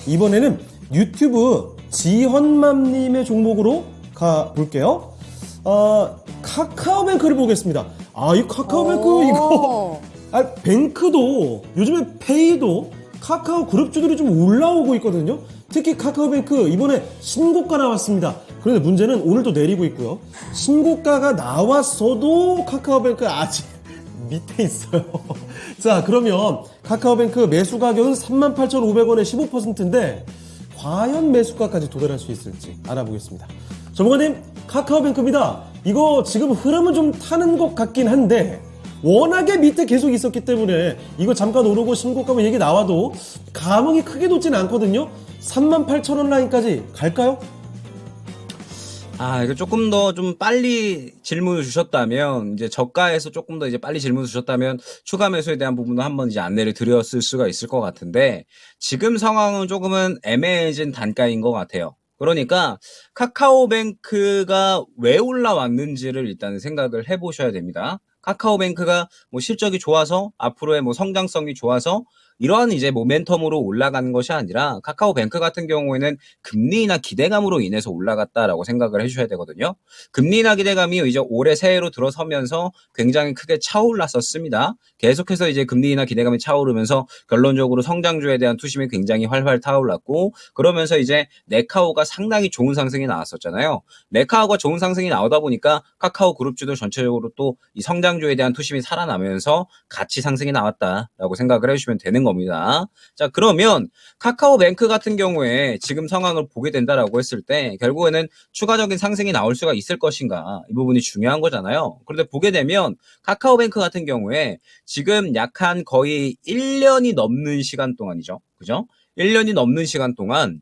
이번에는 유튜브 지헌맘님의 종목으로 가볼게요. 카카오뱅크를 보겠습니다. 이 카카오뱅크 이거 뱅크도 요즘에 페이도 카카오 그룹주들이 좀 올라오고 있거든요. 특히 카카오뱅크 이번에 신고가 나왔습니다. 그런데 문제는 오늘도 내리고 있고요. 신고가가 나왔어도 카카오뱅크 아직 밑에 있어요. 자, 그러면 카카오뱅크 매수 가격은 38,500원에 15%인데 과연 매수가까지 도달할 수 있을지 알아보겠습니다. 전문가님, 카카오뱅크입니다. 이거 지금 흐름은 좀 타는 것 같긴 한데 워낙에 밑에 계속 있었기 때문에 이거 잠깐 오르고 신고가 얘기 나와도 감흥이 크게 돋지는 않거든요. 38,000원 라인까지 갈까요? 이거 조금 더 좀 빨리 질문을 주셨다면, 이제 저가에서 조금 더 이제 빨리 질문을 주셨다면, 추가 매수에 대한 부분도 한번 이제 안내를 드렸을 수가 있을 것 같은데, 지금 상황은 조금은 애매해진 단가인 것 같아요. 그러니까, 카카오뱅크가 왜 올라왔는지를 일단 생각을 해보셔야 됩니다. 카카오뱅크가 뭐 실적이 좋아서, 앞으로의 뭐 성장성이 좋아서, 이러한 이제 모멘텀으로 올라가는 것이 아니라 카카오뱅크 같은 경우에는 금리 인하 기대감으로 인해서 올라갔다라고 생각을 해주셔야 되거든요. 금리 인하 기대감이 이제 올해 새해로 들어서면서 굉장히 크게 차올랐었습니다. 계속해서 이제 금리 인하 기대감이 차오르면서 결론적으로 성장주에 대한 투심이 굉장히 활활 타올랐고, 그러면서 이제 네카오가 상당히 좋은 상승이 나왔었잖아요. 네카오가 좋은 상승이 나오다 보니까 카카오 그룹주들 전체적으로 또 이 성장주에 대한 투심이 살아나면서 같이 상승이 나왔다라고 생각을 해주시면 되는 겁니다. 자, 그러면 카카오뱅크 같은 경우에 지금 상황을 보게 된다라고 했을 때 결국에는 추가적인 상승이 나올 수가 있을 것인가, 이 부분이 중요한 거잖아요. 그런데 보게 되면 카카오뱅크 같은 경우에 지금 약 한 거의 1년이 넘는 시간 동안이죠. 그죠? 1년이 넘는 시간 동안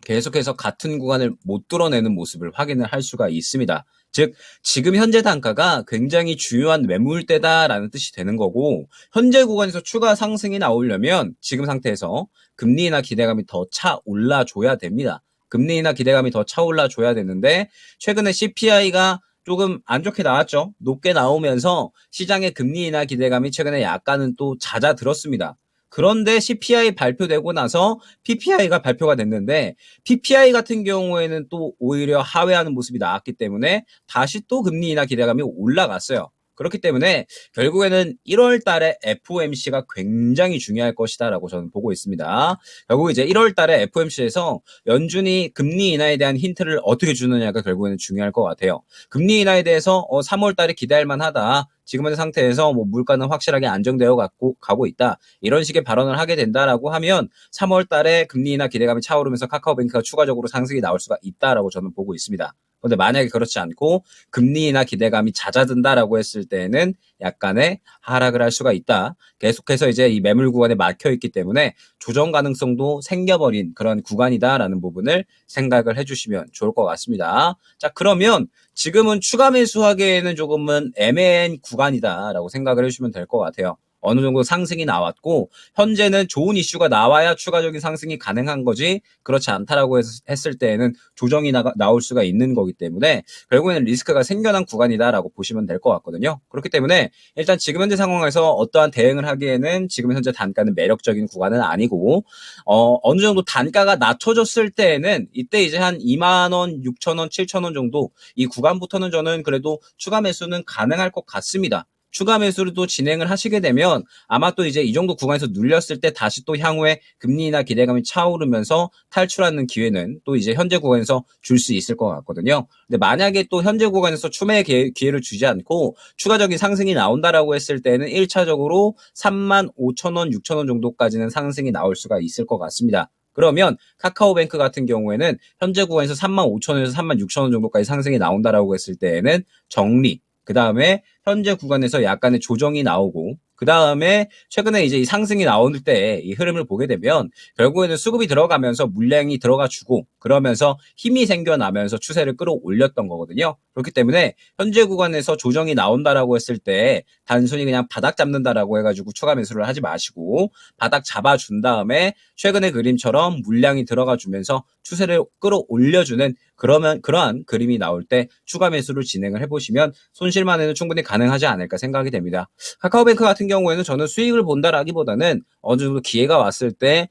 계속해서 같은 구간을 못 뚫어내는 모습을 확인을 할 수가 있습니다. 즉, 지금 현재 단가가 굉장히 중요한 매물대다라는 뜻이 되는 거고, 현재 구간에서 추가 상승이 나오려면 지금 상태에서 금리 인하 기대감이 더 차올라줘야 됩니다. 금리 인하 기대감이 더 차올라줘야 되는데, 최근에 CPI가 조금 안 좋게 나왔죠. 높게 나오면서 시장의 금리 인하 기대감이 최근에 약간은 또 잦아들었습니다. 그런데 CPI 발표되고 나서 PPI가 발표가 됐는데, PPI 같은 경우에는 또 오히려 하회하는 모습이 나왔기 때문에 다시 또 금리 인하 기대감이 올라갔어요. 그렇기 때문에 결국에는 1월 달에 FOMC가 굉장히 중요할 것이다라고 저는 보고 있습니다. 결국 이제 1월 달에 FOMC에서 연준이 금리 인하에 대한 힌트를 어떻게 주느냐가 결국에는 중요할 것 같아요. 금리 인하에 대해서 3월 달에 기대할 만하다. 지금 현재 상태에서 뭐 물가는 확실하게 안정되어 가고 있다. 이런 식의 발언을 하게 된다라고 하면 3월 달에 금리 인하 기대감이 차오르면서 카카오뱅크가 추가적으로 상승이 나올 수가 있다라고 저는 보고 있습니다. 그런데 만약에 그렇지 않고 금리 인하 기대감이 잦아든다라고 했을 때는 약간의 하락을 할 수가 있다. 계속해서 이제 이 매물 구간에 막혀 있기 때문에 조정 가능성도 생겨버린 그런 구간이다라는 부분을 생각을 해주시면 좋을 것 같습니다. 자, 그러면 지금은 추가 매수하기에는 조금은 애매한 구간이다라고 생각을 해주시면 될 것 같아요. 어느 정도 상승이 나왔고, 현재는 좋은 이슈가 나와야 추가적인 상승이 가능한 거지, 그렇지 않다라고 했을 때에는 조정이 나올 수가 있는 거기 때문에 결국에는 리스크가 생겨난 구간이다라고 보시면 될 것 같거든요. 그렇기 때문에 일단 지금 현재 상황에서 어떠한 대응을 하기에는 지금 현재 단가는 매력적인 구간은 아니고, 어느 정도 단가가 낮춰졌을 때에는 이때 이제 한 2만원, 6천원, 7천원 정도 이 구간부터는 저는 그래도 추가 매수는 가능할 것 같습니다. 추가 매수를 또 진행을 하시게 되면 아마 또 이제 이 정도 구간에서 눌렸을 때 다시 또 향후에 금리 인하 기대감이 차오르면서 탈출하는 기회는 또 이제 현재 구간에서 줄 수 있을 것 같거든요. 근데 만약에 또 현재 구간에서 추매 기회를 주지 않고 추가적인 상승이 나온다라고 했을 때는 1차적으로 35,000원, 6,000원 정도까지는 상승이 나올 수가 있을 것 같습니다. 그러면 카카오뱅크 같은 경우에는 현재 구간에서 35,000원에서 36,000원 정도까지 상승이 나온다라고 했을 때에는 정리, 그 다음에 현재 구간에서 약간의 조정이 나오고, 그 다음에 최근에 이제 이 상승이 나올 때 이 흐름을 보게 되면 결국에는 수급이 들어가면서 물량이 들어가 주고, 그러면서 힘이 생겨나면서 추세를 끌어올렸던 거거든요. 그렇기 때문에 현재 구간에서 조정이 나온다라고 했을 때 단순히 그냥 바닥 잡는다라고 해가지고 추가 매수를 하지 마시고, 바닥 잡아준 다음에 최근의 그림처럼 물량이 들어가 주면서 추세를 끌어올려주는 그러한 그림이 나올 때 추가 매수를 진행을 해보시면 손실만에는 충분히 가능하지 않을까 생각이 됩니다. 카카오뱅크 같은 경우에는 저는 수익을 본다라기보다는 어느 정도 기회가 왔을 때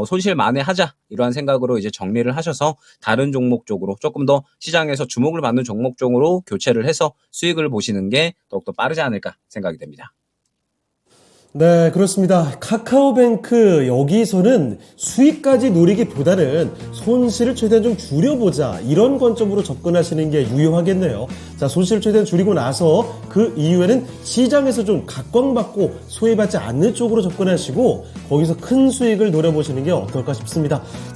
손실 만회하자 이러한 생각으로 이제 정리를 하셔서 다른 종목 쪽으로 조금 더 시장에서 주목을 받는 종목 쪽으로 교체를 해서 수익을 보시는 게 더욱더 빠르지 않을까 생각이 됩니다. 네, 그렇습니다. 카카오뱅크 여기서는 수익까지 노리기보다는 손실을 최대한 좀 줄여보자 이런 관점으로 접근하시는 게 유효하겠네요. 자, 손실을 최대한 줄이고 나서 그 이후에는 시장에서 좀 각광받고 소외받지 않는 쪽으로 접근하시고 거기서 큰 수익을 노려보시는 게 어떨까 싶습니다. 자,